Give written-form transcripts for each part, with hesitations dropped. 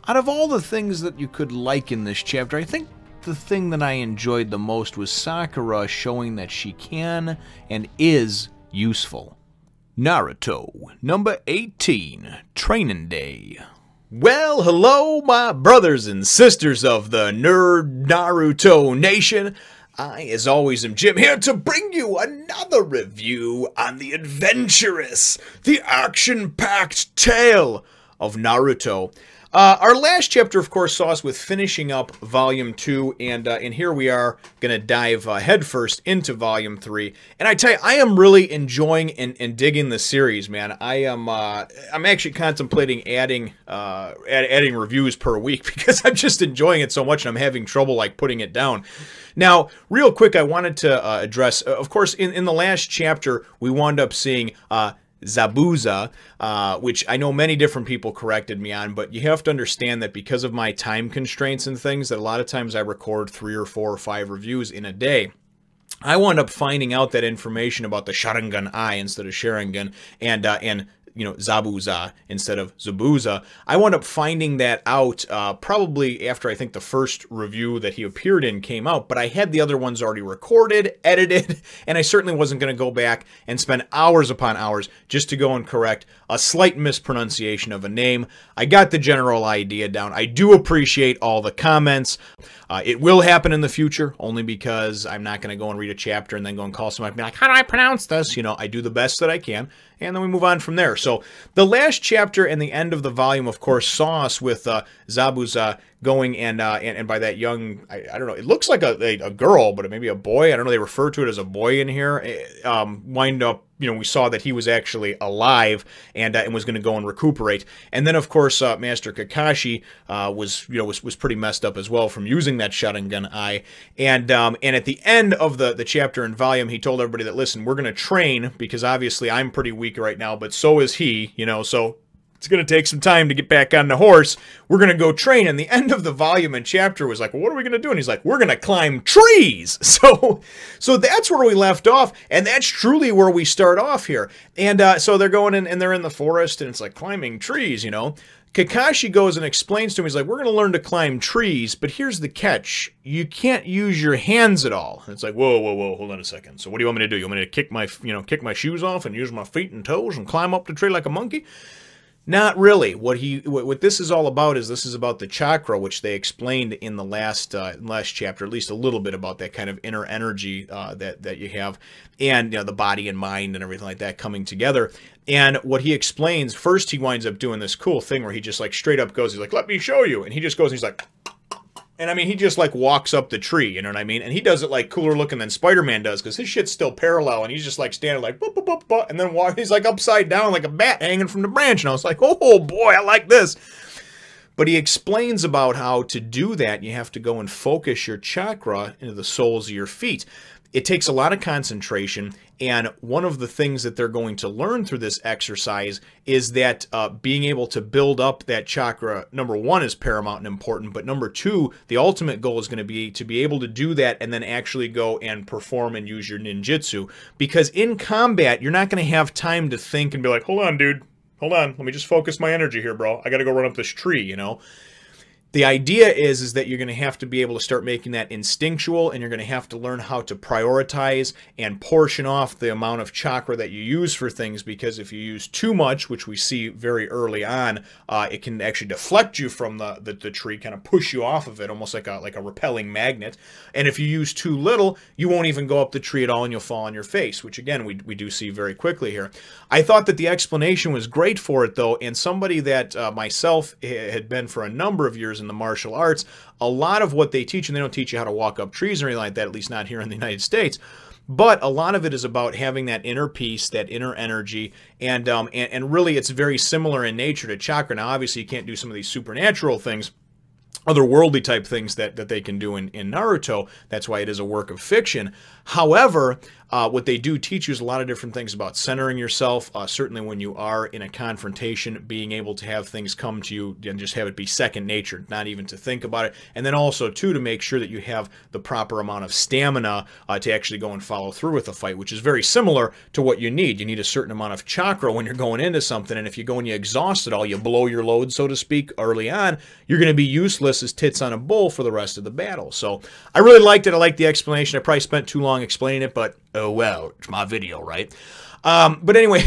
Out of all the things that you could like in this chapter, I think the thing that I enjoyed the most was Sakura showing that she can and is useful. Naruto, number 18, Training Day. Well, hello, my brothers and sisters of the Nerd Naruto Nation. I, as always, am Jim, here to bring you another review on the adventurous, the action-packed tale of Naruto. Our last chapter, of course, saw us with finishing up Volume 2, and here we are going to dive headfirst into Volume 3. And I tell you, I am really enjoying and digging the series, man. I'm actually contemplating adding reviews per week because I'm just enjoying it so much, and I'm having trouble, like, putting it down. Now, real quick, I wanted to address, of course, in the last chapter, we wound up seeing Zabuza, which I know many different people corrected me on, but you have to understand that because of my time constraints and things, that a lot of times I record 3 or 4 or 5 reviews in a day. I wound up finding out that information about the Sharingan Eye instead of Sharingan, and you know, Zabuza instead of Zabuza. I wound up finding that out probably after I think the first review that he appeared in came out, but I had the other ones already recorded, edited, and I certainly wasn't going to go back and spend hours upon hours just to go and correct a slight mispronunciation of a name. I got the general idea down. I do appreciate all the comments. It will happen in the future, only because I'm not going to go and read a chapter and then go and call somebody and be like, how do I pronounce this? You know, I do the best that I can, and then we move on from there. So the last chapter and the end of the volume, of course, saw us with Zabuza going and by that young, I don't know, it looks like a girl, but it may be a boy. I don't know, they refer to it as a boy in here. Wind up, you know, we saw that he was actually alive and was going to go and recuperate. And then, of course, Master Kakashi was pretty messed up as well from using that Sharingan Eye. And at the end of the chapter and volume, he told everybody that, listen, we're going to train, because obviously I'm pretty weak right now, but so is he, you know, so it's going to take some time to get back on the horse. We're going to go train. And the end of the volume and chapter was like, well, what are we going to do? And he's like, we're going to climb trees. So that's where we left off. And that's truly where we start off here. And so they're going in and they're in the forest and it's like climbing trees, you know. Kakashi goes and explains to him, he's like, we're going to learn to climb trees, but here's the catch. You can't use your hands at all. And it's like, whoa, hold on a second. So what do you want me to do? You want me to kick my shoes off and use my feet and toes and climb up the tree like a monkey? Not really. What this is all about is this is about the chakra, which they explained in the last chapter, at least a little bit about that kind of inner energy that you have, and you know, the body and mind and everything like that coming together. And what he explains, first he winds up doing this cool thing where he just like straight up goes, he's like, let me show you. And he just goes, and he's like, and I mean, he just like walks up the tree, you know what I mean? And he does it like cooler looking than Spider-Man does, because his shit's still parallel, and he's just like standing like, boop, boop, boop, boop, and then he's like upside down like a bat hanging from the branch. And I was like, oh boy, I like this. But he explains about how to do that, you have to go and focus your chakra into the soles of your feet. It takes a lot of concentration, and one of the things that they're going to learn through this exercise is that being able to build up that chakra, number one, is paramount and important, but number two, the ultimate goal is going to be able to do that and then actually go and perform and use your ninjutsu. Because in combat, you're not going to have time to think and be like, hold on, dude, hold on, let me just focus my energy here, bro. I got to go run up this tree, you know? The idea is that you're going to have to be able to start making that instinctual, and you're going to have to learn how to prioritize and portion off the amount of chakra that you use for things, because if you use too much, which we see very early on, it can actually deflect you from the tree, kind of push you off of it, almost like a repelling magnet. And if you use too little, you won't even go up the tree at all, and you'll fall on your face, which again, we do see very quickly here. I thought that the explanation was great for it, though, and somebody that myself had been for a number of years in the martial arts, a lot of what they teach, and they don't teach you how to walk up trees or anything like that, at least not here in the United States, but a lot of it is about having that inner peace, that inner energy, and really it's very similar in nature to chakra. Now, obviously, you can't do some of these supernatural things, otherworldly type things that they can do in Naruto. That's why it is a work of fiction. However, what they do teach you is a lot of different things about centering yourself. Certainly when you are in a confrontation, being able to have things come to you and just have it be second nature, not even to think about it. And then also, too, to make sure that you have the proper amount of stamina to actually go and follow through with a fight, which is very similar to what you need. You need a certain amount of chakra when you're going into something, and if you go and you exhaust it all, you blow your load, so to speak, early on, you're going to be useless as tits on a bull for the rest of the battle. So I really liked it. I liked the explanation. I probably spent too long explaining it, but oh well, it's my video, right? But anyway,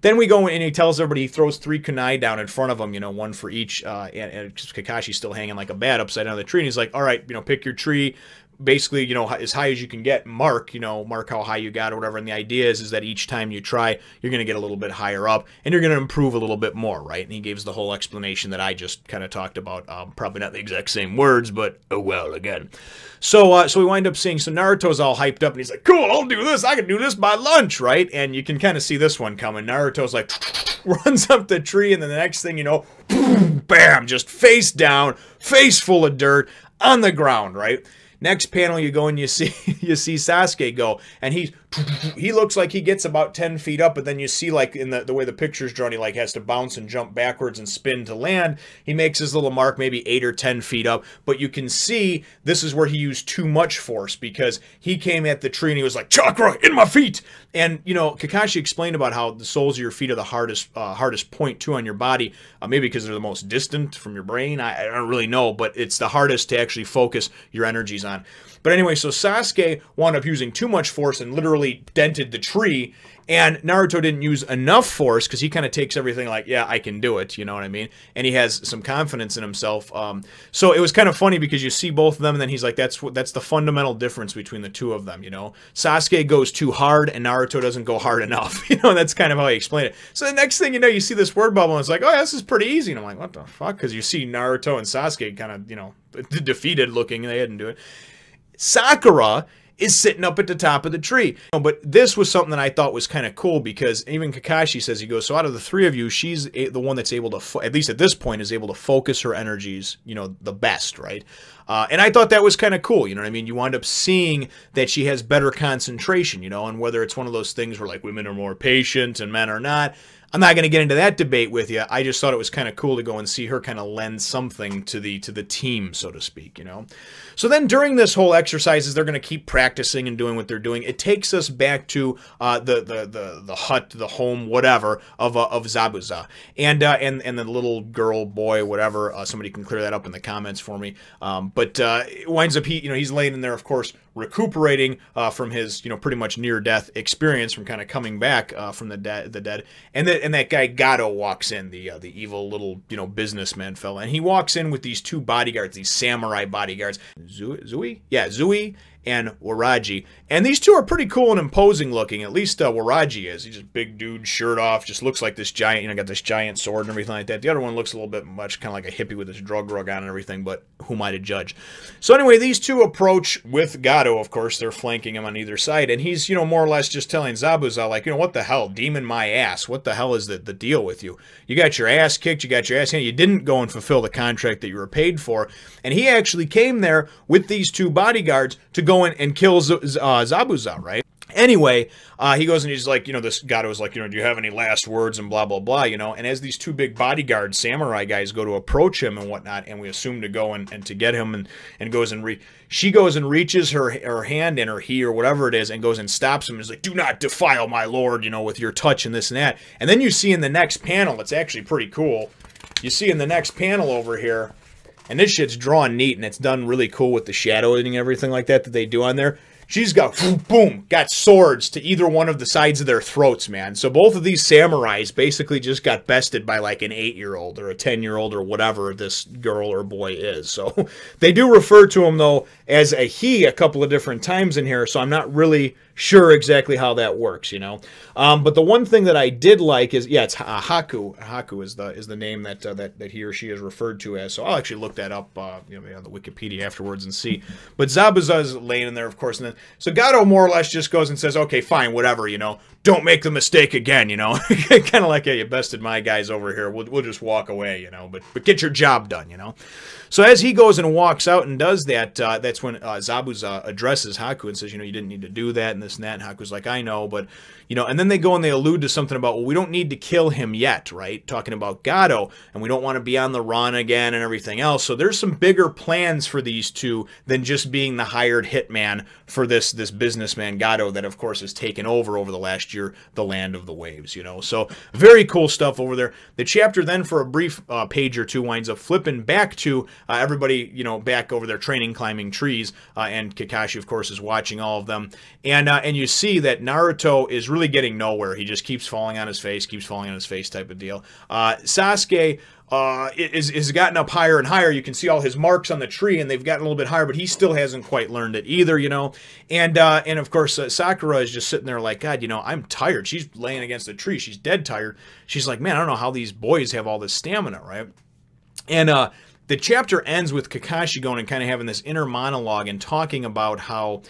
then we go and he tells everybody, he throws 3 kunai down in front of him, you know, one for each, and Kakashi's still hanging like a bat upside down the tree, and he's like, all right, you know, pick your tree, basically, you know, as high as you can get, mark how high you got or whatever, and the idea is that each time you try, you're going to get a little bit higher up, and you're going to improve a little bit more, right? And he gives the whole explanation that I just kind of talked about, probably not the exact same words, but oh well, again. So we wind up seeing, so Naruto's all hyped up, and he's like, cool, I'll do this, I can do this by lunch, right? And you can kind of see this one coming. Naruto's like, runs up the tree, and then the next thing you know, bam, just face down, face full of dirt, on the ground, right? Next panel, you go and you see Sasuke go, and he looks like he gets about 10 feet up, but then you see, like, in the way the picture's drawn, he, like, has to bounce and jump backwards and spin to land. He makes his little mark maybe 8 or 10 feet up, but you can see this is where he used too much force, because he came at the tree and he was like, Chakra, in my feet! And, you know, Kakashi explained about how the soles of your feet are the hardest point, too, on your body, maybe because they're the most distant from your brain. I don't really know, but it's the hardest to actually focus your energies on. But anyway, so Sasuke wound up using too much force and literally dented the tree, and Naruto didn't use enough force because he kind of takes everything like, yeah, I can do it, you know what I mean? And he has some confidence in himself. So it was kind of funny because you see both of them, and then he's like, that's the fundamental difference between the two of them, you know? Sasuke goes too hard, and Naruto doesn't go hard enough. You know, that's kind of how he explained it. So the next thing you know, you see this word bubble, and it's like, oh, this is pretty easy. And I'm like, what the fuck? Because you see Naruto and Sasuke kind of, you know, defeated looking, and they hadn't do it. Sakura is sitting up at the top of the tree. But this was something that I thought was kind of cool, because even Kakashi says, he goes, so out of the 3 of you, she's the one that's able to, at least at this point, is able to focus her energies, you know, the best, right? And I thought that was kind of cool, you know what I mean? You wind up seeing that she has better concentration, you know, and whether it's one of those things where, like, women are more patient and men are not, I'm not going to get into that debate with you. I just thought it was kind of cool to go and see her kind of lend something to the team, so to speak, you know. So then during this whole exercises, they're going to keep practicing and doing what they're doing. It takes us back to the hut, the home, whatever of Zabuza, and the little girl, boy, whatever. Somebody can clear that up in the comments for me. But it winds up he's laying in there, of course, recuperating from his pretty much near-death experience from kind of coming back from the dead, and that guy Gato walks in, the evil little businessman fella, and he walks in with these 2 bodyguards, these samurai bodyguards, Zui and Waraji, and these 2 are pretty cool and imposing looking. At least Waraji is. He's just big dude, shirt off, just looks like this giant, got this giant sword and everything like that. The other one looks a little bit much kind of like a hippie with his drug rug on and everything, but who am I to judge? So anyway, these 2 approach with Gato, of course. They're flanking him on either side, and he's, more or less just telling Zabuza, like, what the hell, demon my ass, what the hell is the deal with you? You got your ass kicked, you got your ass handed, you didn't go and fulfill the contract that you were paid for, and he actually came there with these 2 bodyguards to go in and kill Zabuza, right? Anyway, he goes and he's like, this Gato's like, do you have any last words and blah, blah, blah, and as these 2 big bodyguard samurai guys go to approach him and whatnot, and we assume to go and to get him and goes and she goes and reaches her hand in, or he, or whatever it is, and goes and stops him and is like, do not defile my lord, with your touch and this and that. And then you see in the next panel, it's actually pretty cool. You see in the next panel over here, and this shit's drawn neat, and it's done really cool with the shadowing and everything like that they do on there. She's got, boom, got swords to either one of the sides of their throats, man. So both of these samurais basically just got bested by like an 8-year-old or a 10-year-old or whatever this girl or boy is. So they do refer to him, though, as a he a couple of different times in here, so I'm not really sure exactly how that works, But the one thing that I did like is, yeah, it's Haku. Haku is the name that he or she is referred to as. So I'll actually look that up, on the Wikipedia afterwards and see. But Zabuza is laying in there, of course, and then So Gato more or less just goes and says, okay, fine, whatever, you know, don't make the mistake again, you know. Kind of like, hey, you bested my guys over here. We'll just walk away, you know, but get your job done, you know. So as he goes and walks out and does that, that's when Zabuza addresses Haku and says, you know, you didn't need to do that and this and that. And Haku's like, I know, but, you know, and then they go and they allude to something about, well, we don't need to kill him yet, right? Talking about Gato, and we don't want to be on the run again and everything else. So there's some bigger plans for these two than just being the hired hitman for this businessman Gato that, of course, has taken over the last year, the land of the waves, you know. So very cool stuff over there. The chapter then, for a brief page or two, winds up flipping back to everybody, you know, back over there training, climbing trees, and Kakashi, of course, is watching all of them. And you see that Naruto is really getting nowhere. He just keeps falling on his face, type of deal. Sasuke is gotten up higher and higher. You can see all his marks on the tree, and they've gotten a little bit higher, but he still hasn't quite learned it either, you know. And of course, Sakura is just sitting there like, God, you know, I'm tired. She's laying against the tree. She's dead tired. She's like, man, I don't know how these boys have all this stamina, right? And the chapter ends with Kakashi going and kind of having this inner monologue and talking about how,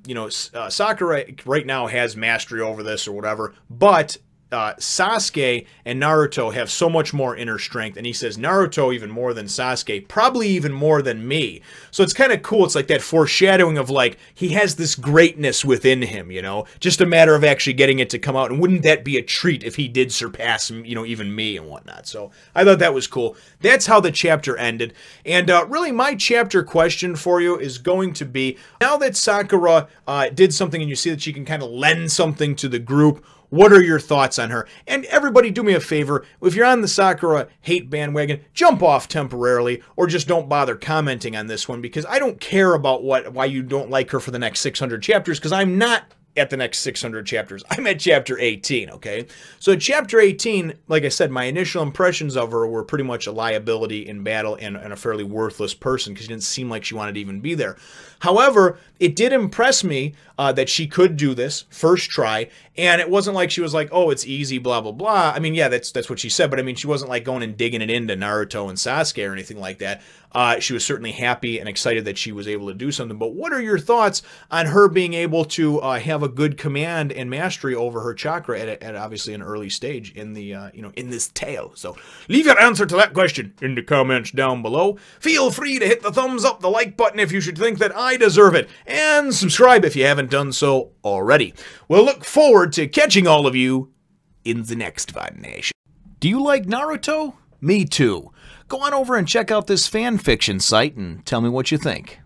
you know, Sakura right now has mastery over this or whatever, but Sasuke and Naruto have so much more inner strength, and he says Naruto even more than Sasuke, probably even more than me. So it's kind of cool. It's like that foreshadowing of like he has this greatness within him, you know, just a matter of actually getting it to come out. And wouldn't that be a treat if he did surpass, you know, even me and whatnot? So I thought that was cool. That's how the chapter ended. And really my chapter question for you is going to be, now that Sakura did something and you see that she can kind of lend something to the group, what are your thoughts on her? And everybody, do me a favor. If you're on the Sakura hate bandwagon, jump off temporarily, or just don't bother commenting on this one, because I don't care about why you don't like her for the next 600 chapters, because I'm not at the next 600 chapters. I'm at chapter 18, okay? So at chapter 18, like I said, my initial impressions of her were pretty much a liability in battle and a fairly worthless person, because she didn't seem like she wanted to even be there. However, it did impress me that she could do this first try, and it wasn't like she was like, oh, it's easy, blah, blah, blah. I mean, yeah, that's what she said, but I mean, she wasn't like going and digging it into Naruto and Sasuke or anything like that. She was certainly happy and excited that she was able to do something. But what are your thoughts on her being able to have a good command and mastery over her chakra at obviously an early stage in the you know, in this tale? So leave your answer to that question in the comments down below. Feel free to hit the thumbs up, the like button if you should think that I deserve it, and subscribe if you haven't done so already. We'll look forward to catching all of you in the next Nation. Do you like Naruto? Me too. Go on over and check out this fan fiction site and tell me what you think.